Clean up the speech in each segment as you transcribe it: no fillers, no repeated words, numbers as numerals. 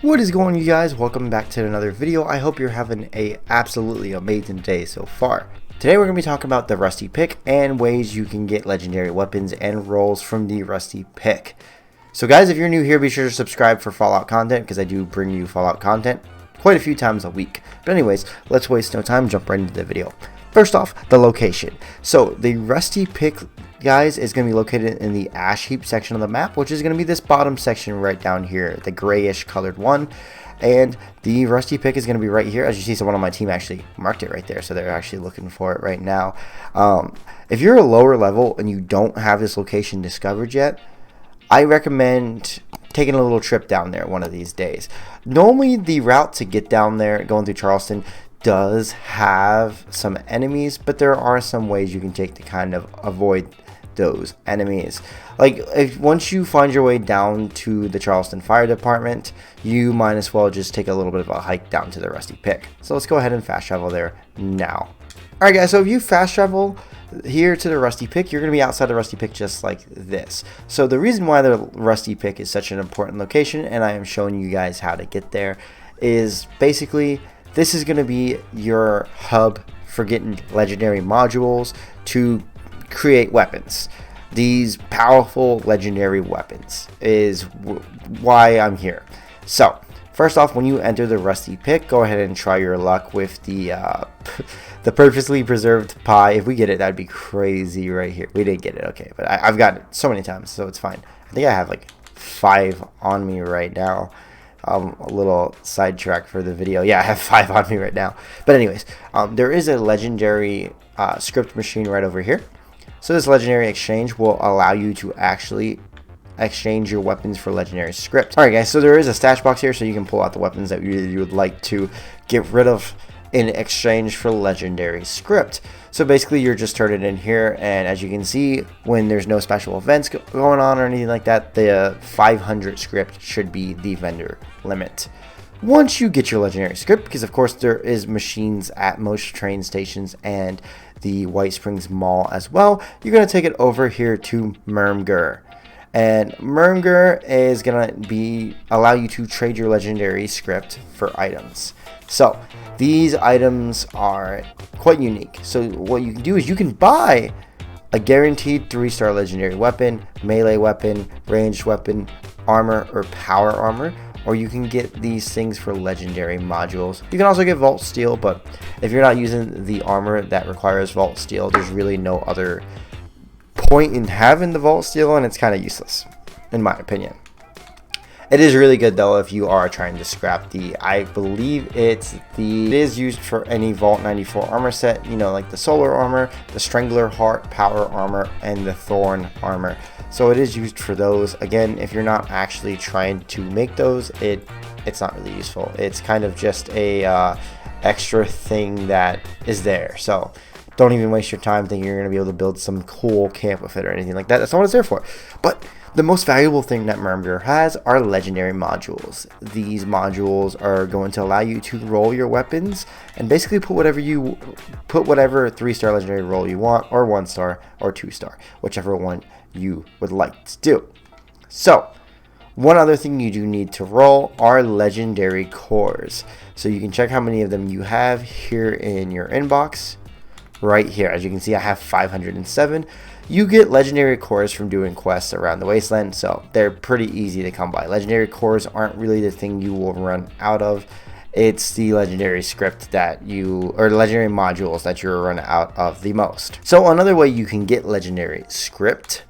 What is going on, you guys? Welcome back to another video. I hope you're having a absolutely amazing day so far. Today we're going to be talking about the Rusty Pick and ways you can get legendary weapons and rolls from the Rusty Pick. So guys, if you're new here, be sure to subscribe for Fallout content, because I do bring you Fallout content quite a few times a week. But anyways, let's waste no time, jump right into the video. First off, the location. So the Rusty Pick, guys, is going to be located in the ash heap section of the map, which is going to be this bottom section right down here, the grayish colored one. And the Rusty Pick is going to be right here. As you see, someone on my team actually marked it right there, so they're actually looking for it right now. If you're a lower level and you don't have this location discovered yet, I recommend taking a little trip down there one of these days. Normally the route to get down there, going through Charleston, does have some enemies, but there are some ways you can take to kind of avoid those enemies. Like, once you find your way down to the Charleston Fire Department, you might as well just take a little bit of a hike down to the Rusty Pick. So let's go ahead and fast travel there now. Alright guys, so if you fast travel here to the Rusty Pick, you're going to be outside the Rusty Pick just like this. So the reason why the Rusty Pick is such an important location, and I am showing you guys how to get there, is basically this is going to be your hub for getting legendary modules to create weapons. These powerful legendary weapons is why I'm here. So first off, when you enter the Rusty Pick, go ahead and try your luck with the the purposely preserved pie. If we get it, that'd be crazy right here. We didn't get it, okay, but I've got it so many times, so it's fine. I think I have like 5 on me right now. A little sidetrack for the video. Yeah, I have 5 on me right now. But anyways, there is a legendary script machine right over here. So this legendary exchange will allow you to actually exchange your weapons for legendary script. Alright guys, so there is a stash box here, so you can pull out the weapons that you would like to get rid of in exchange for legendary script. So basically you're just turning it in here, and as you can see, when there's no special events going on or anything like that, the 500 script should be the vendor limit. Once you get your legendary script, because of course there is machines at most train stations and the White Springs Mall as well, you're going to take it over here to Murmrgh. And Murmrgh is going to allow you to trade your legendary script for items. So these items are quite unique. So what you can do is you can buy a guaranteed 3-star legendary weapon, melee weapon, ranged weapon, armor, or power armor, or you can get these things for legendary modules. You can also get Vault Steel, but if you're not using the armor that requires Vault Steel, there's really no other point in having the Vault Steel, and it's kind of useless, in my opinion. It is really good though if you are trying to scrap the, I believe it is used for any Vault 94 armor set, you know, like the Solar Armor, the Strangler Heart Power Armor, and the Thorn Armor. So it is used for those. Again, if you're not actually trying to make those, it's not really useful. It's kind of just a extra thing that is there. So don't even waste your time thinking you're going to be able to build some cool camp with it or anything like that. That's not what it's there for. But the most valuable thing that Murmrgh has are legendary modules. These modules are going to allow you to roll your weapons and basically put whatever 3-star legendary roll you want, or 1-star or 2-star, whichever one you would like to do. So one other thing you do need to roll are legendary cores. So you can check how many of them you have here in your inbox. Right here, as you can see, I have 507. You get legendary cores from doing quests around the wasteland, so they're pretty easy to come by. Legendary cores aren't really the thing you will run out of. It's the legendary script or legendary modules that you'll run out of the most. So another way you can get legendary script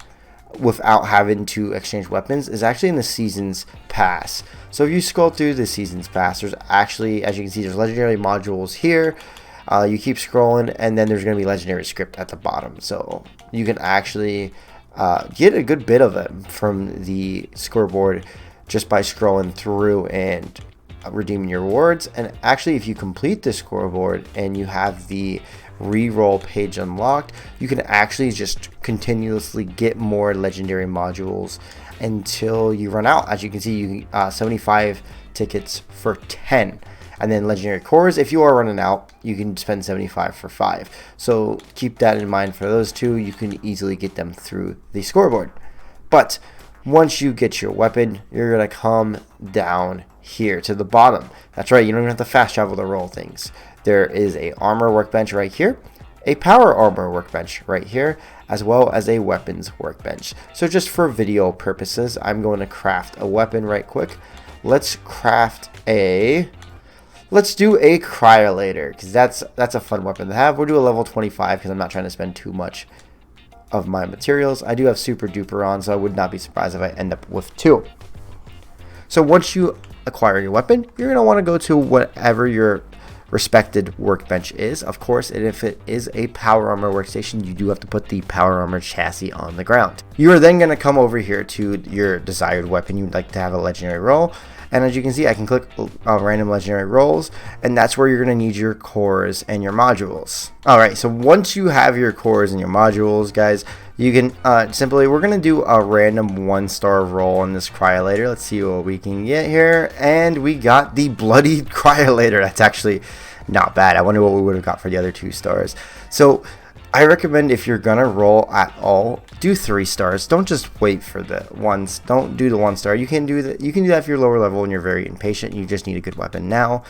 without having to exchange weapons is actually in the Seasons Pass. So if you scroll through the Seasons Pass, there's actually, as you can see, there's legendary modules here. You keep scrolling, and then there's going to be legendary script at the bottom. So you can actually get a good bit of it from the scoreboard just by scrolling through and redeeming your rewards. And actually, if you complete the scoreboard and you have the reroll page unlocked, you can actually just continuously get more legendary modules until you run out. As you can see, you 75 tickets for 10. And then legendary cores, if you are running out, you can spend 75 for 5. So keep that in mind for those two. You can easily get them through the scoreboard. But once you get your weapon, you're going to come down here to the bottom. That's right, you don't even have to fast travel to roll things. There is a armor workbench right here, a power armor workbench right here, as well as a weapons workbench. So just for video purposes, I'm going to craft a weapon right quick. Let's do a cryolator, because that's a fun weapon to have. We'll do a level 25 because I'm not trying to spend too much of my materials. I do have super duper on, so I would not be surprised if I end up with 2. So once you acquire your weapon, you're going to want to go to whatever your respected workbench is, of course, and if it is a power armor workstation, you do have to put the power armor chassis on the ground. You are then going to come over here to your desired weapon you'd like to have a legendary roll, and as you can see, I can click random legendary rolls, and that's where you're going to need your cores and your modules. Alright, so once you have your cores and your modules, guys, you can we're going to do a random 1-star roll in this cryolator. Let's see what we can get here, and we got the bloodied cryolator. That's actually not bad. I wonder what we would have got for the other 2 stars. So I recommend, if you're gonna roll at all, do 3 stars. Don't just wait for the ones. Don't do the 1-star. You can do that. You can do that if you're lower level and you're very impatient. You just need a good weapon now.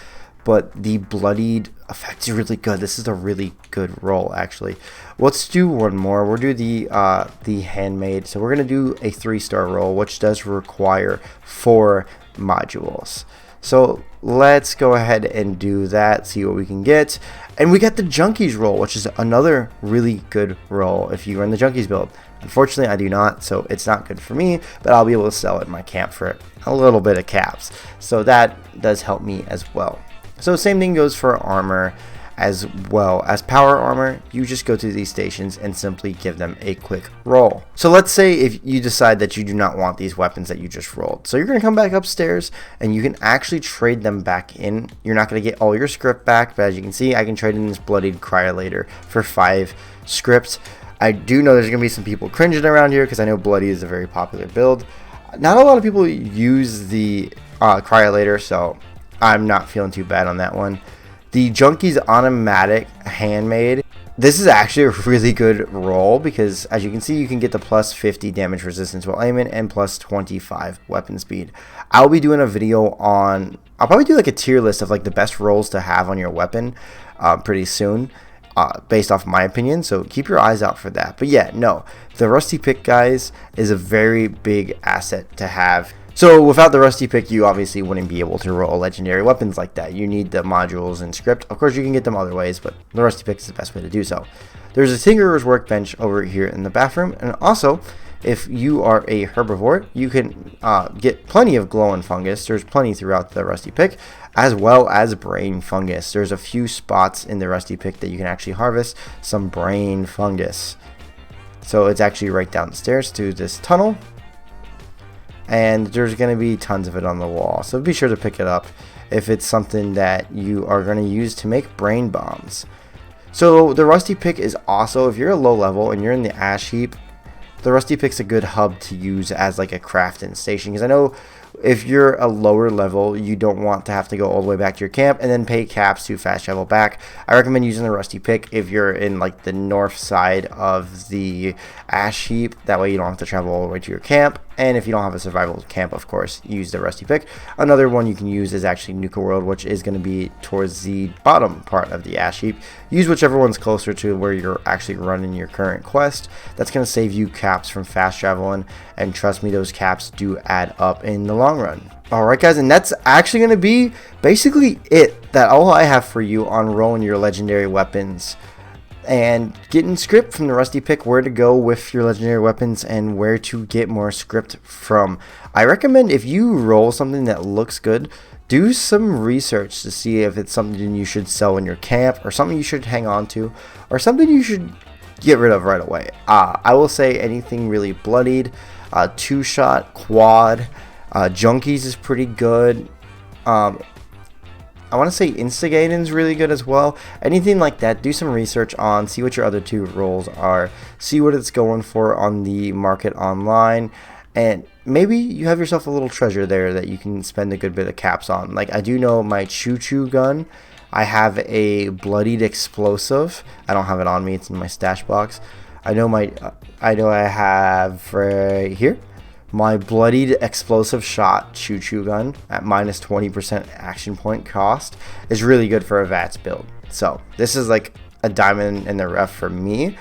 But the bloodied effect is really good. This is a really good roll, actually. Let's do one more. We'll do the handmade. So we're gonna do a 3-star roll, which does require 4 modules. So let's go ahead and do that, see what we can get. And we got the Junkies roll, which is another really good roll if you run the Junkies build. Unfortunately, I do not, so it's not good for me, but I'll be able to sell it in my camp for a little bit of caps. So that does help me as well. So same thing goes for armor. As well as power armor, you just go to these stations and simply give them a quick roll. So let's say if you decide that you do not want these weapons that you just rolled, so you're going to come back upstairs and you can actually trade them back in. You're not going to get all your script back, but as you can see, I can trade in this bloodied cryolator for 5 scripts. I do know there's going to be some people cringing around here because I know bloody is a very popular build. Not a lot of people use the cryolator, so I'm not feeling too bad on that one. The Junkies automatic handmade. This is actually a really good roll because, as you can see, you can get the plus 50 damage resistance while aiming and plus 25 weapon speed. I'll be doing a video on, I'll probably do like a tier list of like the best rolls to have on your weapon pretty soon, based off my opinion, so keep your eyes out for that. But yeah, no, the Rusty Pick, guys, is a very big asset to have. So without the Rusty Pick, you obviously wouldn't be able to roll legendary weapons like that. You need the modules and script. Of course, you can get them other ways, but the Rusty Pick is the best way to do so. There's a Tinkerer's Workbench over here in the bathroom, and also, if you are a herbivore, you can get plenty of glowing fungus. There's plenty throughout the Rusty Pick, as well as brain fungus. There's a few spots in the Rusty Pick that you can actually harvest some brain fungus. So it's actually right down the stairs to this tunnel. And there's going to be tons of it on the wall, so be sure to pick it up if it's something that you are going to use to make brain bombs. So the Rusty Pick is also, if you're a low level and you're in the ash heap, the Rusty Pick's a good hub to use as like a crafting station, because I know if you're a lower level, you don't want to have to go all the way back to your camp and then pay caps to fast travel back. I recommend using the Rusty Pick if you're in like the north side of the ash heap. That way you don't have to travel all the way to your camp. And if you don't have a survival camp, of course, use the Rusty Pick. Another one you can use is actually Nuka World, which is going to be towards the bottom part of the ash heap. Use whichever one's closer to where you're actually running your current quest. That's going to save you caps from fast traveling, and trust me, those caps do add up in the long run. Alright guys, and that's actually going to be basically it. That's all I have for you on rolling your legendary weapons and getting script from the Rusty Pick, where to go with your legendary weapons and where to get more script from. I recommend, if you roll something that looks good, do some research to see if it's something you should sell in your camp, or something you should hang on to, or something you should get rid of right away. I will say anything really bloodied, 2-shot, quad, Junkies is pretty good. I want to say Instigating's really good as well. Anything like that, do some research on, see what your other 2 rolls are, see what it's going for on the market online, and maybe you have yourself a little treasure there that you can spend a good bit of caps on. Like, I do know my choo-choo gun, I have a bloodied explosive. I don't have it on me, it's in my stash box. I know I have right here My bloodied explosive shot choo choo gun at minus 20% action point cost is really good for a VATS build. So this is like a diamond in the rough for me.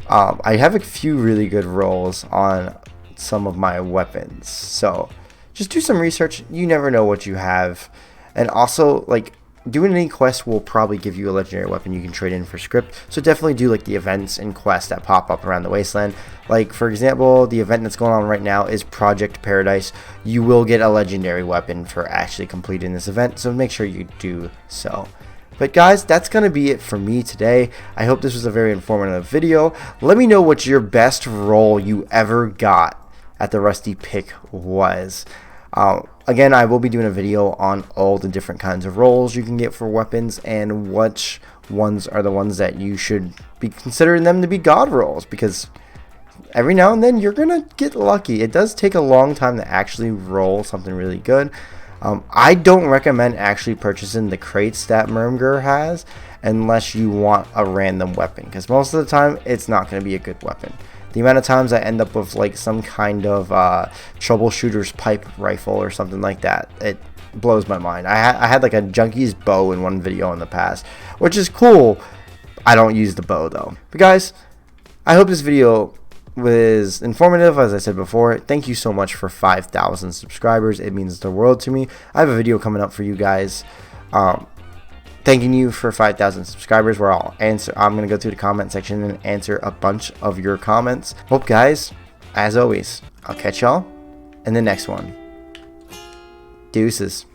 I have a few really good rolls on some of my weapons, so just do some research. You never know what you have. And also, like, doing any quest will probably give you a legendary weapon you can trade in for script, so definitely do like the events and quests that pop up around the wasteland. Like, for example, the event that's going on right now is Project Paradise. You will get a legendary weapon for actually completing this event, so make sure you do so. But guys, that's going to be it for me today. I hope this was a very informative video. Let me know what your best roll you ever got at the Rusty Pick was. Again, I will be doing a video on all the different kinds of rolls you can get for weapons and which ones are the ones that you should be considering them to be god rolls, because every now and then you're gonna get lucky. It does take a long time to actually roll something really good. I don't recommend actually purchasing the crates that Murmrgh has unless you want a random weapon, because most of the time it's not going to be a good weapon. The amount of times I end up with like some kind of troubleshooter's pipe rifle or something like that, it blows my mind. I had like a junkie's bow in one video in the past, which is cool. I don't use the bow though. But guys, I hope this video was informative. As I said before, thank you so much for 5,000 subscribers. It means the world to me. I have a video coming up for you guys thanking you for 5,000 subscribers, where I'm gonna go through the comment section and answer a bunch of your comments. Hope guys, as always, I'll catch y'all in the next one. Deuces.